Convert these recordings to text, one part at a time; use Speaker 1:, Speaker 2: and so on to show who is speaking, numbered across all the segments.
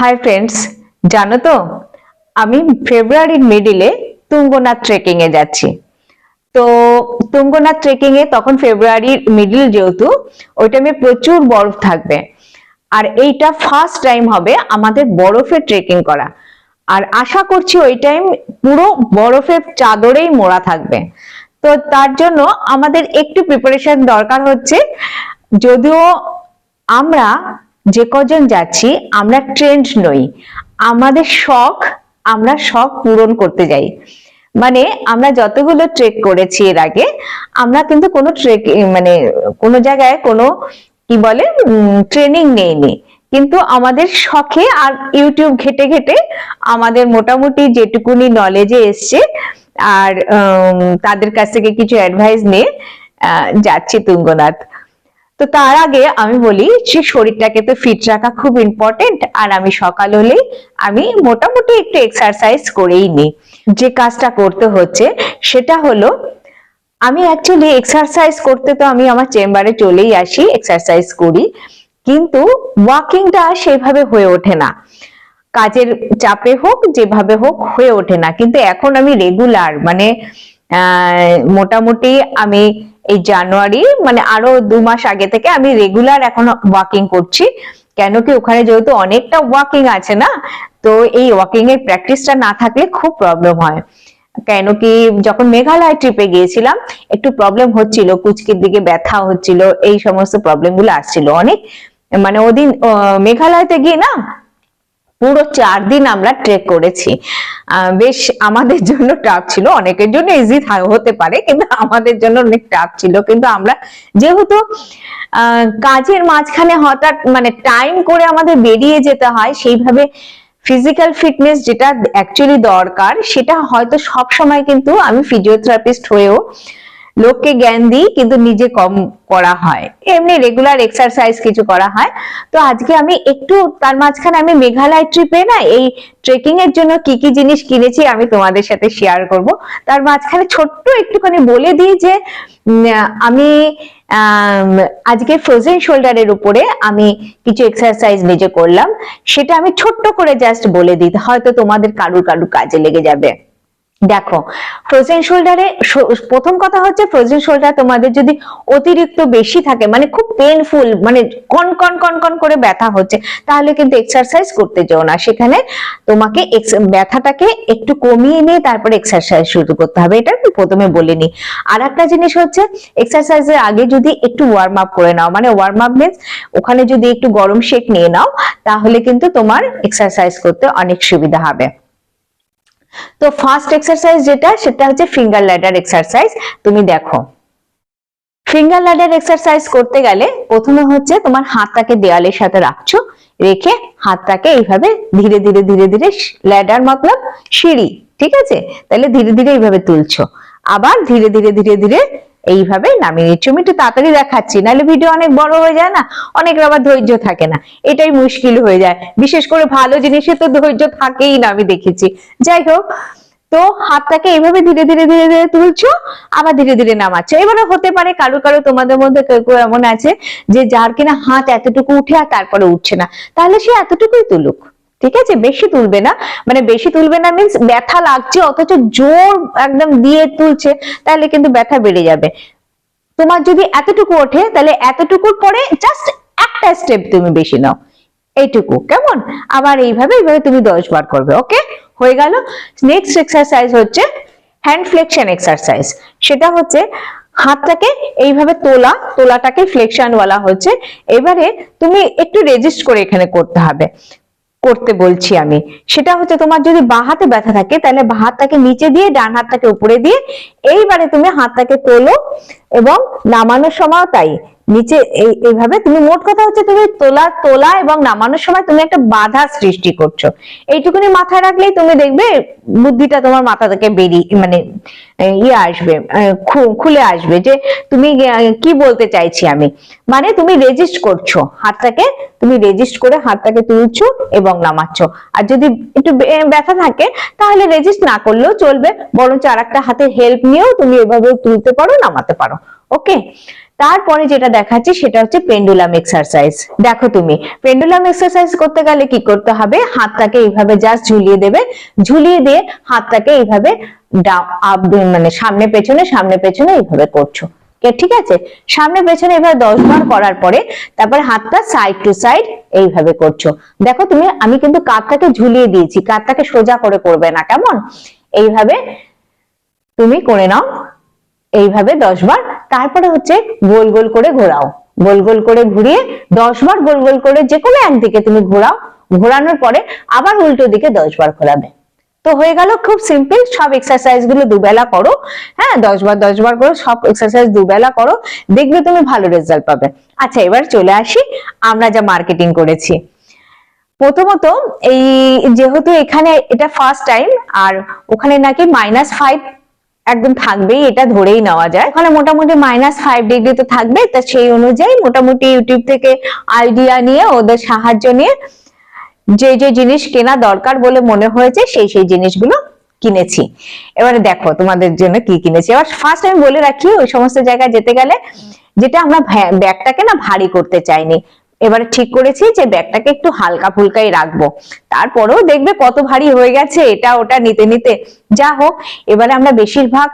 Speaker 1: Hi friends, জানো তো আমি ফেব্রুয়ারির মিডিলে তুঙ্গনাথ ট্রেকিং এ যাচ্ছি। তো তুঙ্গনাথ ট্রেকিং এ তখন ফেব্রুয়ারির মিডিল, যেহেতু ওই টাইমে প্রচুর বরফ থাকবে। আর এইটা ফার্স্ট টাইম হবে আমাদের বরফে ট্রেকিং করা। আর আশা করছি ওই টাইম পুরো বরফের চাদরেই মোড়া থাকবে। তো তার জন্য আমাদের একটু প্রিপারেশন দরকার হচ্ছে। যদিও আমরা যে কজন যাচ্ছি আমরা ট্রেন্ড নই, আমাদের শখ, আমরা শখ পূরণ করতে যাই। মানে আমরা যতগুলো ট্রেক করেছি এর আগে, আমরা কিন্তু কোনো ট্রেক মানে কোনো জায়গায় কোনো কি বলে ট্রেনিং নেইনি, কিন্তু আমাদের শখে আর ইউটিউব ঘেটে ঘেটে আমাদের মোটামুটি যেটুকুনি নলেজে এসছে আর তাদের কাছ থেকে কিছু অ্যাডভাইস নিয়ে যাচ্ছি তুঙ্গনাথ। তো তার আগে আমি বলি যে শরীরটাকে তো ফিট রাখা খুব ইম্পর্টেন্ট। আর আমি সকাল হলেই আমি মোটামুটি একটু এক্সারসাইজ করেই নিই। যে কাজটা করতে হচ্ছে সেটা হলো, আমি অ্যাকচুয়ালি এক্সারসাইজ করতে তো আমি আমার চেম্বারে চলেই আসি, এক্সারসাইজ করি, কিন্তু ওয়াকিংটা সেভাবে হয়ে ওঠে না। কাজের চাপে হোক যেভাবে হোক হয়ে ওঠে না। কিন্তু এখন আমি রেগুলার মানে মোটামুটি আমি এই জানুয়ারি মানে আরো 2 মাস আগে থেকে আমি রেগুলার এখন ওয়াকিং করছি। কেন কি ওখানে যেহেতু অনেকটা ওয়াকিং আছে না, তো এই ওয়াকিং এর প্র্যাকটিসটা না থাকলে খুব প্রবলেম হয়। কেন কি যখন মেঘালয় ট্রিপে গিয়েছিলাম একটু প্রবলেম হচ্ছিল, কুচকির দিকে ব্যথা হচ্ছিল, এই সমস্ত প্রবলেম গুলো আসছিল অনেক। মানে ওদিন মেঘালয়তে গিয়ে না পুরো 4 দিন আমরা ট্রেক করেছি। বেশ আমাদের জন্য টাফ ছিল, অনেকের জন্য ইজি হতে পারে কিন্তু আমাদের জন্য অনেক টাফ ছিল। কিন্তু আমরা যেহেতু কাজের মাঝখানে হঠাৎ মানে টাইম করে আমাদের বেরিয়ে যেতে হয়, সেইভাবে ফিজিক্যাল ফিটনেস যেটা অ্যাকচুয়ালি দরকার সেটা হয়তো সব সময় কিন্তু আমি ফিজিওথেরাপিস্ট হয়েও লোককে জ্ঞান দিই, কিন্তু নিজে কম করা হয়। এমনি রেগুলার এক্সারসাইজ কিছু করা হয়। তো আজকে আমি একটু তার মাঝখানে আমি মেঘালয় ট্রিপে না এই ট্রেকিং এর জন্য কি কি জিনিস কিনেছি আমি তোমাদের সাথে শেয়ার করব। তার মাঝখানে ছোট্ট একটুখানি বলে দিই যে আমি আজকে ফ্রোজেন শোল্ডারের উপরে আমি কিছু এক্সারসাইজ নিজে করলাম, সেটা আমি ছোট্ট করে জাস্ট বলে দিই, হয়তো তোমাদের কারুর কাজে লেগে যাবে। দেখো, ফ্রোজেন শোল্ডারে প্রথম কথা হচ্ছে, ফ্রোজেন শোল্ডার তোমাদের যদি অতিরিক্ত বেশি থাকে, মানে খুব পেইনফুল, মানে কন কন কন কন করে ব্যথা হচ্ছে, তাহলে কিন্তু এক্সারসাইজ করতে যাও না। সেখানে তোমাকে ব্যথাটাকে একটু কমিয়ে নিয়ে তারপরে এক্সারসাইজ শুরু করতে হবে, এটা আমি প্রথমে বলে নিই। আর একটা জিনিস হচ্ছে, এক্সারসাইজের আগে যদি একটু ওয়ার্ম আপ করে নাও, মানে ওয়ার্ম আপ মিন্স ওখানে যদি একটু গরম শেক নিয়ে নাও, তাহলে কিন্তু তোমার এক্সারসাইজ করতে অনেক সুবিধা হবে। তো ফার্স্ট এক্সারসাইজ যেটা, সেটা হচ্ছে ফিঙ্গার ল্যাডার এক্সারসাইজ। তুমি দেখো, ফিঙ্গার ল্যাডার এক্সারসাইজ করতে গেলে প্রথমে হচ্ছে তোমার হাতটাকে দেওয়ালের সাথে রাখছো, রেখে হাতটাকে এইভাবে ধীরে ধীরে ধীরে ধীরে, ল্যাডার মতলব সিঁড়ি, ঠিক আছে, তাহলে ধীরে ধীরে এইভাবে তুলছো, আবার ধীরে ধীরে ধীরে ধীরে এইভাবে নামিয়ে নিচ্ছ। আমি একটু তাড়াতাড়ি দেখাচ্ছি, নাহলে ভিডিও অনেক বড় হয়ে যায় না, অনেকের আবার ধৈর্য থাকে না, এটাই মুশকিল হয়ে যায়। বিশেষ করে ভালো জিনিসে তো ধৈর্য থাকেই না, আমি দেখেছি। যাই হোক, তো হাতটাকে এইভাবে ধীরে ধীরে ধীরে ধীরে তুলছো, আবার ধীরে ধীরে নামাচ্ছো। এবারে হতে পারে কারো কারো তোমাদের মধ্যে কেউ কেউ এমন আছে যে যার কিনা হাত এতটুকু উঠে আর তারপরে উঠছে না, তাহলে সে এতটুকুই তুলুক, ঠিক আছে, বেশি তুলবে না। মানে বেশি তুলবে না মিন্স ব্যথা লাগছে অথচ জোর একদম দিয়ে তুলছে, তাহলে কিন্তু ব্যথা বেড়ে যাবে। তোমার যদি এতটুকু ওঠে, তাহলে এতটুকুর পরে জাস্ট একটা স্টেপ তুমি বেশি নাও, এইটুকু, কেমন? আবার এইভাবে এইভাবে তুমি 10 বার করবে। ওকে, হয়ে গেল। নেক্সট এক্সারসাইজ হচ্ছে হ্যান্ড ফ্লেকশন এক্সারসাইজ। সেটা হচ্ছে হাতটাকে এইভাবে তোলাটাকে ফ্লেকশন বলা হচ্ছে। এবারে তুমি একটু রেজিস্ট করে এখানে করতে বলছি আমি। সেটা হচ্ছে, তোমার যদি বাঁ হাতে ব্যথা থাকে তাহলে বাঁ হাতটাকে নিচে দিয়ে ডান হাতটাকে উপরে দিয়ে এইবারে তুমি হাতটাকে তোলো, এবং নামানোর সময় তাই নিচে এইভাবে। তুমি মোট কথা হচ্ছে তুমি তোলা এবং নামানোর সময় তুমি একটা বাধা সৃষ্টি করছো। এইটুকুনি মাথায় রাখলেই তুমি দেখবে বুদ্ধিটা তোমার মাথা থেকে বেরিয়ে মানে আসবে, খুলে আসবে যে তুমি কি বলতে চাইছি আমি। মানে তুমি রেজিস্ট করছো হাতটাকে, তুমি রেজিস্ট করে হাতটাকে তুলছো এবং নামাচ্ছো। আর যদি একটু ব্যথা থাকে তাহলে রেজিস্ট না করলেও চলবে, বরঞ্চ আর একটা হাতের হেল্প নিয়েও তুমি এভাবে তুলতে পারো, নামাতে পারো। ওকে, তারপরে যেটা দেখাচ্ছি সেটা হচ্ছে পেন্ডুলাম এক্সারসাইজ। দেখো তুমি পেন্ডুলাম এক্সারসাইজ করতে গেলে কি করতে হবে, হাতটাকে এইভাবে জাস্ট ঝুলিয়ে দেবে, ঝুলিয়ে দিয়ে হাতটাকে এইভাবে মানে সামনে পেছনে এইভাবে করছো, ঠিক আছে? সামনে পেছনে এভাবে 10 বার করার পরে তারপরে হাতটা সাইড টু সাইড এইভাবে করছো। দেখো তুমি, আমি কিন্তু কাঁধটাকে ঝুলিয়ে দিয়েছি, কাঁধটাকে সোজা করে করবে না, কেমন? এইভাবে তুমি করে নাও, এইভাবে 10 বার। তারপরে হচ্ছে গোল গোল করে ঘোরাও, গোল গোল করে ঘুরিয়ে 10 বার গোল গোল করে যে কোনো একদিকে তুমি ঘোরাও, ঘোরানোর পরে আবার উল্টো দিকে 10 বার ঘোরাবে। তো হয়ে গেল, খুব সিম্পল। সব এক্সারসাইজ গুলো দুবেলা করো, হ্যাঁ, 10 বার করো, সব এক্সারসাইজ দুবেলা করো, দেখবে তুমি ভালো রেজাল্ট পাবে। আচ্ছা, এবার চলে আসি আমরা যা মার্কেটিং করেছি। প্রথমত এই যেহেতু এখানে এটা ফার্স্ট টাইম, আর ওখানে নাকি -5 একদম থাকবেই, এটা ধরেই নেওয়া যায়। ওখানে মোটামুটি -5 ডিগ্রি তো থাকবে, তা সেই অনুযায়ী মোটামুটি ইউটিউব থেকে আইডিয়া নিয়ে, ওদের সাহায্য নিয়ে যে যে জিনিস কেনা দরকার বলে মনে হয়েছে সেই জিনিসগুলো কিনেছি। এবারে দেখো তোমাদের জন্য কি কিনেছি। এবার ফার্স্ট আমি বলে রাখি, ওই সমস্ত জায়গায় যেতে গেলে যেটা আমরা ব্যাগটাকে না ভারী করতে চাইনি, এবারে ঠিক করেছি যে ব্যাগটাকে একটু হালকা ফুলকাই রাখবো। তারপরেও দেখবে কত ভারী হয়ে গেছে এটা ওটা নিতে নিতে। যা হোক, এবারে আমরা বেশিরভাগ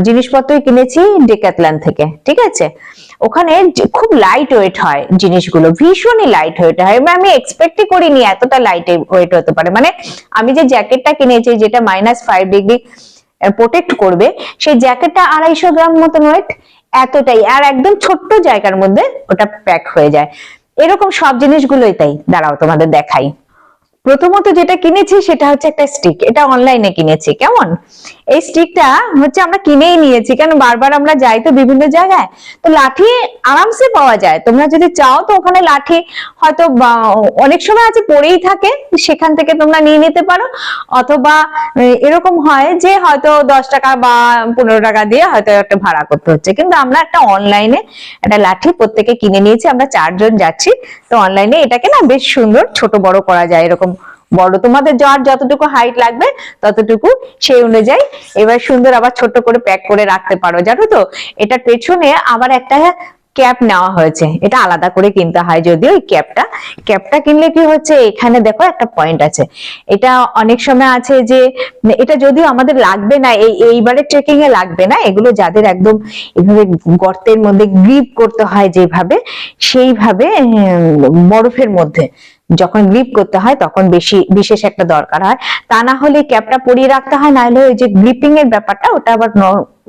Speaker 1: জিনিসপত্রই কিনেছি ডেকাথলন থেকে, ঠিক আছে? ওখানে খুব লাইট ওয়েট হয় জিনিসগুলো, ভীষণই লাইট ওয়েট হয়। আমি এক্সপেক্টই করিনি এতটা লাইট ওয়েট হতে পারে। মানে আমি যে জ্যাকেটটা কিনেছি যেটা -5 ডিগ্রি প্রোটেক্ট করবে, সেই জ্যাকেটটা 250 গ্রাম মতন ওয়েট, এতটাই, আর একদম ছোট্ট জায়গার মধ্যে ওটা প্যাক হয়ে যায়। এরকম সব জিনিসগুলোই তাই। দাঁড়াও তোমাদের দেখাই। প্রথমত যেটা কিনেছি সেটা হচ্ছে একটা স্টিক, এটা অনলাইনে কিনেছি। কেমন? এই স্টিকটা হচ্ছে আমরা কিনেই নিয়েছি, কারণ বারবার আমরা যাই তো বিভিন্ন জায়গায়, তো লাঠি আরামসে পাওয়া যায়। তোমরা যদি চাও তো ওখানে লাঠি হয়তো অনেক সময় আছে পড়েই থাকে, সেখান থেকে তোমরা নিয়ে নিতে পারো। অথবা এরকম হয় যে হয়তো 10 টাকা বা 15 টাকা দিয়ে হয়তো একটা ভাড়া করতে হচ্ছে, কিন্তু আমরা একটা অনলাইনে একটা লাঠি প্রত্যেকে কিনে নিয়েছি। আমরা 4 জন যাচ্ছি, তো অনলাইনে এটাকে না বেশ সুন্দর ছোট বড় করা যায়, এরকম বড় তোমাদের যার যতটুকু হাইট লাগবে ততটুকু সেই অনুযায়ী এবার সুন্দর আবার ছোট করে প্যাক করে রাখতে পারো। জানো তো, এটার পেছনে আবার একটা ক্যাপ নেওয়া হয়েছে, এটা আলাদা করে কিনতে হয় যদিও। এই ক্যাপটা কিনলে কি হচ্ছে, এখানে দেখো একটা পয়েন্ট আছে। এটা অনেক সময় আছে যে এটা যদিও আমাদের লাগবে না, এইবারে ট্রেকিং এ লাগবে না, এগুলো যাদের একদম এইভাবে গর্তের মধ্যে গ্রিপ করতে হয় যেভাবে, সেইভাবে বরফের মধ্যে যখন গ্রিপ করতে হয় তখন বিশেষ একটা দরকার হয়। তা না হলে ক্যাপটা পরিয়ে রাখতে হয়, না হলে ওই যে গ্রিপিং এর ব্যাপারটা ওটা আবার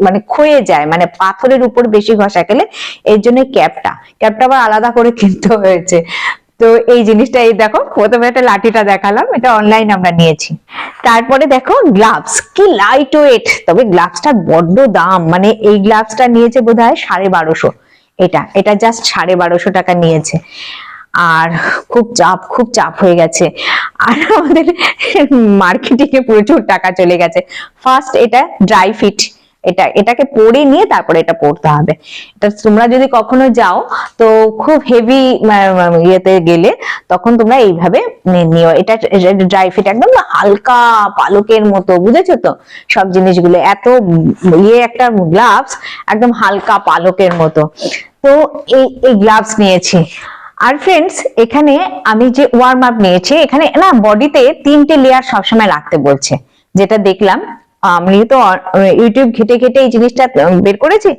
Speaker 1: মানে ক্ষয়ে যায়, মানে পাথরের উপর বেশি ঘষা খেলে। এই জন্য ক্যাপটা আবার আলাদা করে কিনতে হয়েছে। তো এই জিনিসটা, এই দেখো প্রথমে একটা লাঠিটা দেখালাম, এটা অনলাইন আমরা নিয়েছি। তারপরে দেখো গ্লাভস, কি লাইট ওয়েট, তবে গ্লাভসটা বড্ড দাম। মানে এই গ্লাভসটা নিয়েছে বোধহয় 1250, এটা জাস্ট 1250 টাকা নিয়েছে। আর খুব চাপ হয়ে গেছে, আর আমাদের মার্কেটিং এ প্রচুর টাকা চলে গেছে। ফার্স্ট এটা ড্রাই ফিট, এটাকে পরে নিয়ে তারপরে এটা পড়তে হবে। এটা তোমরা যদি কখনো যাও তো খুব হেভি ইয়েতে গেলে তখন তোমরা এইভাবে নিও। এটা ড্রাই ফিট, একদম হালকা পালকের মতো, বুঝেছো তো সব জিনিসগুলো। এত একটা গ্লাভস একদম হালকা পালকের মতো। তো এই গ্লাভস নিয়েছি। আর ফ্রেন্ডস, এখানে আমি যে ওয়ার্ম আপ নিয়েছি, এখানে না বডিতে 3টে লেয়ার সবসময় রাখতে বলছে, যেটা দেখলাম। আমি তো ইউটিউব ঘেটে এই জিনিসটা বের করেছি।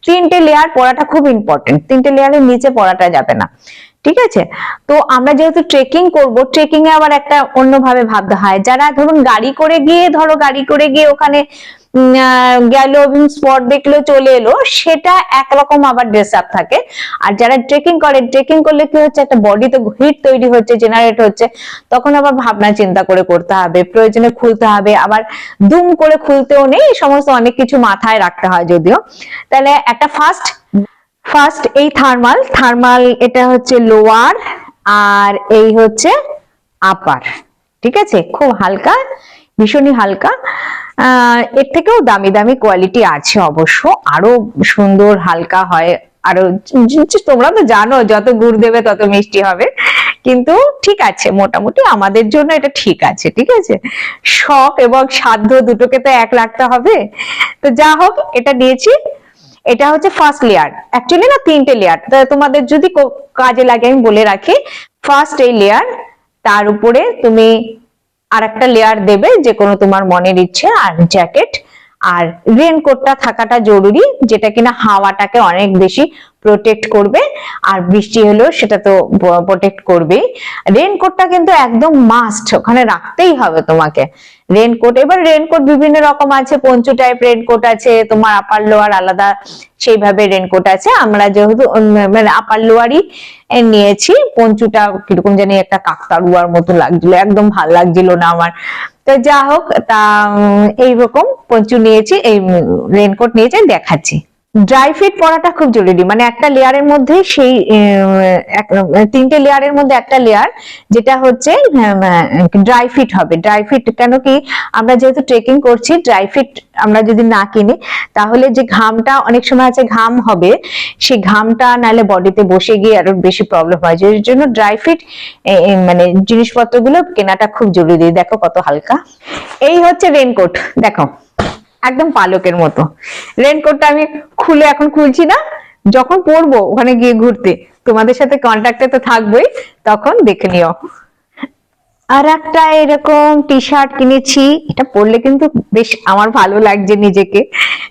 Speaker 1: 3টে লেয়ার পরাটা খুব ইম্পর্টেন্ট, 3টে লেয়ারের নিচে পরাটা যাবে না, ঠিক আছে? তো আমরা যেহেতু ট্রেকিং করব, ট্রেকিং এ আবার একটা অন্যভাবে ভাবতে হয়। যারা ধরুন গাড়ি করে গিয়ে ওখানে গেল, স্পট দেখলো, চলে এলো, সেটা একরকম আবার ড্রেস আপ থাকে। আর যারা ট্রেকিং করলে কি হচ্ছে, একটা বডিতে হিট তৈরি হচ্ছে, জেনারেট হচ্ছে, তখন আবার ভাবনা চিন্তা করে করতে হবে, প্রয়োজনে খুলতে হবে, আবার দুম করে খুলতেও নেই, এই সমস্ত অনেক কিছু মাথায় রাখতে হয় যদিও। তাহলে একটা ফার্স্ট এই থার্মাল, এটা হচ্ছে লোয়ার, আর এই হচ্ছে আপার, ঠিক আছে? খুব হালকা, ভীষণই হালকা। এর থেকেও দামি দামি কোয়ালিটি আছে অবশ্য, আরো সুন্দর হালকা হয়। আরো তোমরা তো জানো, যত গুড় দেবে তত মিষ্টি হবে, কিন্তু ঠিক আছে, মোটামুটি আমাদের জন্য এটা ঠিক আছে, ঠিক আছে? শখ এবং সাধ্য দুটোকে তো এক রাখতে হবে। তো যা হোক, এটা নিয়েছি। এটা হচ্ছে ফার্স্ট লেয়ার, অ্যাকচুয়ালি না 3টে লেয়ার, তোমাদের যদি কাজে লাগে আমি বলে রাখি। ফার্স্ট এই লেয়ার, তার উপরে তুমি আর একটা লেয়ার দেবে যে কোনো তোমার মনের ইচ্ছে, আর জ্যাকেট, আর রেনকোটটা থাকাটা জরুরি, যেটা কিনা হাওয়াটাকে অনেক বেশি প্রোটেক্ট করবে, আর বৃষ্টি হলেও সেটা তো প্রোটেক্ট করবেই। রেনকোটটা কিন্তু একদম মাস্ট, ওখানে রাখতেই হবে তোমাকে রেনকোট। এবার রেনকোট বিভিন্ন রকম আছে, পঞ্চু টাইপ রেনকোট আছে, তোমার আপার লোয়ার আলাদা সেইভাবে রেনকোট আছে। আমরা যেহেতু মানে আপার লোয়ারই নিয়েছি, পঞ্চুটা কিরকম জানি একটা কাকতাড়ুয়ার মতো লাগছিল, একদম ভাল লাগছিল না আমার। তো যা হোক, তা এইরকম পঞ্চু নিয়েছি, এই রেনকোট নিয়েছি, দেখাচ্ছি। ড্রাই ফিট পরাটা খুব জরুরি, মানে একটা লেয়ারের মধ্যে সেই 3টে লেয়ারের মধ্যে একটা লেয়ার যেটা হচ্ছে ড্রাই ফিট হবে। ড্রাই ফিট কেন কি, আমরা যেহেতু ট্রেকিং করছি, ড্রাই ফিট আমরা যদি না কিনি তাহলে যে ঘামটা অনেক সময় আছে ঘাম হবে, সেই ঘামটা নাহলে বডিতে বসে গিয়ে আরো বেশি প্রবলেম হয়। এর জন্য ড্রাই ফিট মানে জিনিসপত্রগুলো কেনাটা খুব জরুরি। দেখো কত হালকা। এই হচ্ছে রেনকোট, দেখো একদম পালকের মতো। রেনকোটটা আমি খুলে এখন খুলছি না, যখন পরবো ওখানে গিয়ে ঘুরতে তোমাদের সাথে কন্ট্যাক্টে তো থাকবোই, তখন দেখে নিও। আর একটা এরকম টি শার্ট কিনেছি, এটা পরলে কিন্তু বেশ আমার ভালো লাগছে নিজেকে।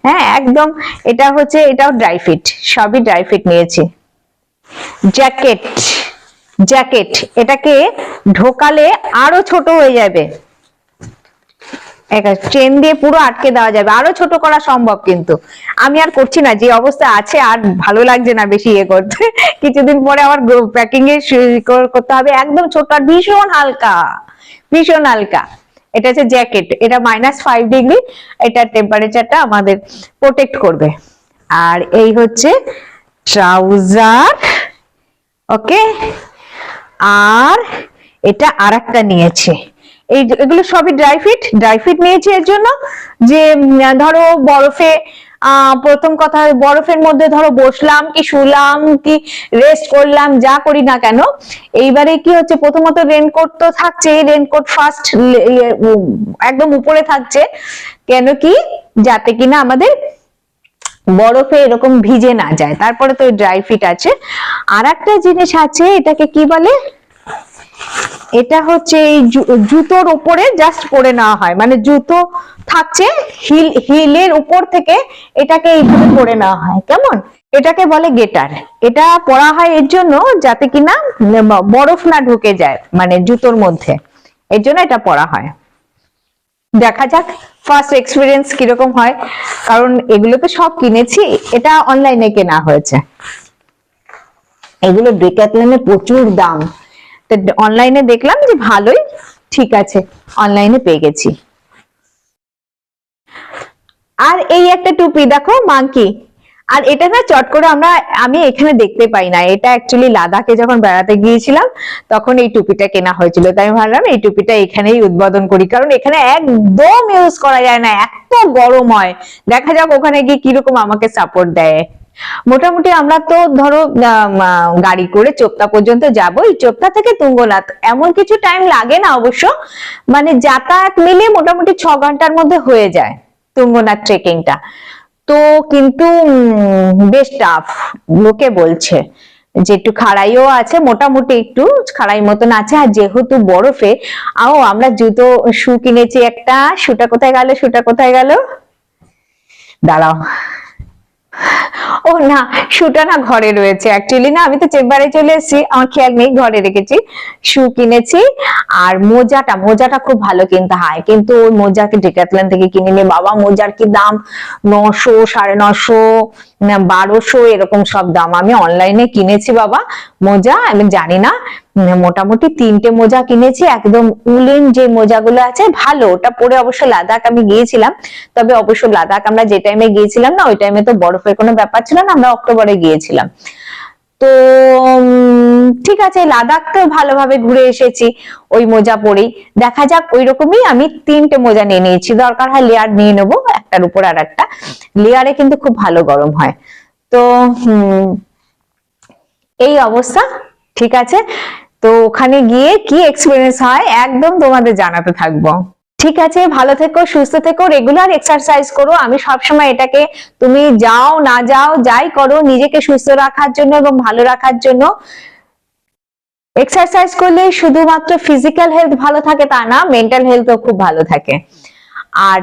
Speaker 1: হ্যাঁ একদম, এটা হচ্ছে, এটাও ড্রাই ফিট, সবই ড্রাই ফিট নিয়েছি। জ্যাকেট, জ্যাকেট এটাকে ঢোকালে আরো ছোট হয়ে যাবে, চেন দিয়ে পুরো আটকে দেওয়া যাবে, আরো ছোট করা সম্ভব, কিন্তু আমি আর করছি না, যে অবস্থা আছে আর ভালো লাগছে না বেশি ইয়ে করতে। কিছুদিন পরে আমার প্যাকিং এ করতে হবে, একদম ছোট আর ভীষণ হালকা, ভীষণ হালকা। এটা হচ্ছে জ্যাকেট, এটা -5 ডিগ্রি, এটা টেম্পারেচারটা আমাদের প্রোটেক্ট করবে। আর এই হচ্ছে ট্রাউজার, ওকে। আর এটা আর একটা নিয়েছে, এগুলো সবই ড্রাই ফিট। ড্রাই ফিট নিয়েছি এর জন্য যে ধরো বরফে, প্রথম কথা বরফের মধ্যে ধরো বসলাম কি শুলাম কি রেস্ট করলাম, যা করি না কেন, এইবারে কি হচ্ছে, প্রথমত রেনকোট তো থাকছে, রেনকোট ফার্স্ট একদম উপরে থাকছে, কেন কি যাতে কিনা আমাদের বরফে এরকম ভিজে না যায়। তারপরে তো ড্রাই ফিট আছে। আর একটা জিনিস আছে, এটাকে কি বলে, এটা হচ্ছে এই জুতোর উপরে জাস্ট পরে নেওয়া হয়, মানে জুতো থাকছে হিলের উপর থেকে এটাকে এইভাবে পরে নেওয়া হয়, কেমন, এটাকে বলে গেটার। এটা পরা হয় এর জন্য যাতে কিনা বরফ না ঢুকে যায় মানে জুতোর মধ্যে, এর জন্য এটা পরা হয়। দেখা যাক ফার্স্ট এক্সপিরিয়েন্স কিরকম হয়, কারণ এগুলো তো সব কিনেছি, এটা অনলাইনে কেনা হয়েছে, এগুলো ডেকাথলনে প্রচুর দাম, অনলাইনে দেখলাম যে ভালোই, ঠিক আছে অনলাইনে পেয়ে গেছি। আর এই একটা টুপি দেখো, মাঙ্কি, আর এটা না চট করে আমি এখানে দেখতে পাই না, এটা অ্যাকচুয়ালি লাদাখে যখন বেড়াতে গিয়েছিলাম তখন এই টুপিটা কেনা হয়েছিল, তাই আমি ভাবলাম এই টুপিটা এখানেই উদ্বোধন করি, কারণ এখানে একদম ইউজ করা যায় না, এত গরম হয়। দেখা যাক ওখানে গিয়ে কিরকম আমাকে সাপোর্ট দেয়। মোটামুটি আমরা তো ধরো গাড়ি করে চোপতা পর্যন্ত যাবো, এই চোপতা থেকে তুঙ্গনাথ এমন কিছু টাইম লাগে না অবশ্য, মানে যাতায়াত মিলে মোটামুটি 6 ঘন্টার মধ্যে হয়ে যায় তুঙ্গনাথ ট্রেকিংটা। তো কিন্তু বেশ টাফ, লোকে বলছে যে একটু খাড়াইও আছে, মোটামুটি একটু খাড়াই মতন আছে, আর যেহেতু বরফে। আমরা জুতো শু কিনেছি একটা, শুটা কোথায় গেল, শুটা কোথায় গেল, দাঁড়াও, ও না শুটা না ঘরে রয়েছে, অ্যাকচুয়ালি না আমি তো চেম্বারে চলে এসেছি, আমার খেয়াল নেই, ঘরে রেখেছি। শু কিনেছি, আর মোজাটা খুব ভালো কিনতে হয়, কিন্তু ওই মোজাকে ডেকাথলন থেকে কিনে নিয়ে, বাবা মোজার কি দাম, 900, 950, 1200 এরকম সব দাম। আমি অনলাইনে কিনেছি বাবা মোজা, আমি জানি না, মোটামুটি 3টে মোজা কিনেছি, একদম উলেন যে মোজাগুলো আছে ভালো, ওটা পরে অবশ্য লাদাখ আমি গিয়েছিলাম, তবে অবশ্য লাদাখ আমরা যে টাইমে গিয়েছিলাম না ওই টাইমে তো বরফের কোনো ব্যাপার ছিল না, আমরা অক্টোবরে গিয়েছিলাম। তো ঠিক আছে, লাদাখ তো ভালোভাবে ঘুরে এসেছি ওই মোজা পরেই। দেখা যাক, ওই রকমই আমি 3টে মোজা নিয়ে নিয়েছি, দরকার হয় লেয়ার নিয়ে নেবো, একটার উপর আর একটা, লেয়ারে কিন্তু খুব ভালো গরম হয়। তো এই অবস্থা, ঠিক আছে। তো ওখানে গিয়ে কি এক্সপিরিয়েন্স হয় একদম তোমাদের জানাতে থাকবো। ঠিক আছে, ভালো থেকো, সুস্থ থেকো, রেগুলার এক্সারসাইজ করো। আমি সবসময় এটাকে, তুমি যাও না যাও যাই করো, নিজেকে সুস্থ রাখার জন্য এবং ভালো রাখার জন্য এক্সারসাইজ করলে শুধুমাত্র ফিজিক্যাল হেলথ ভালো থাকে তা না, মেন্টাল হেলথও খুব ভালো থাকে। আর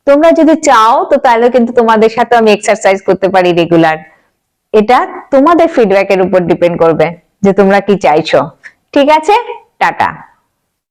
Speaker 1: তোমরা যদি চাও তো তাহলে কিন্তু তোমাদের সাথে আমি এক্সারসাইজ করতে পারি রেগুলার। এটা তোমাদের ফিডব্যাকের উপর ডিপেন্ড করবে যে তোমরা কি চাইছো। ঠিক আছে, টাটা।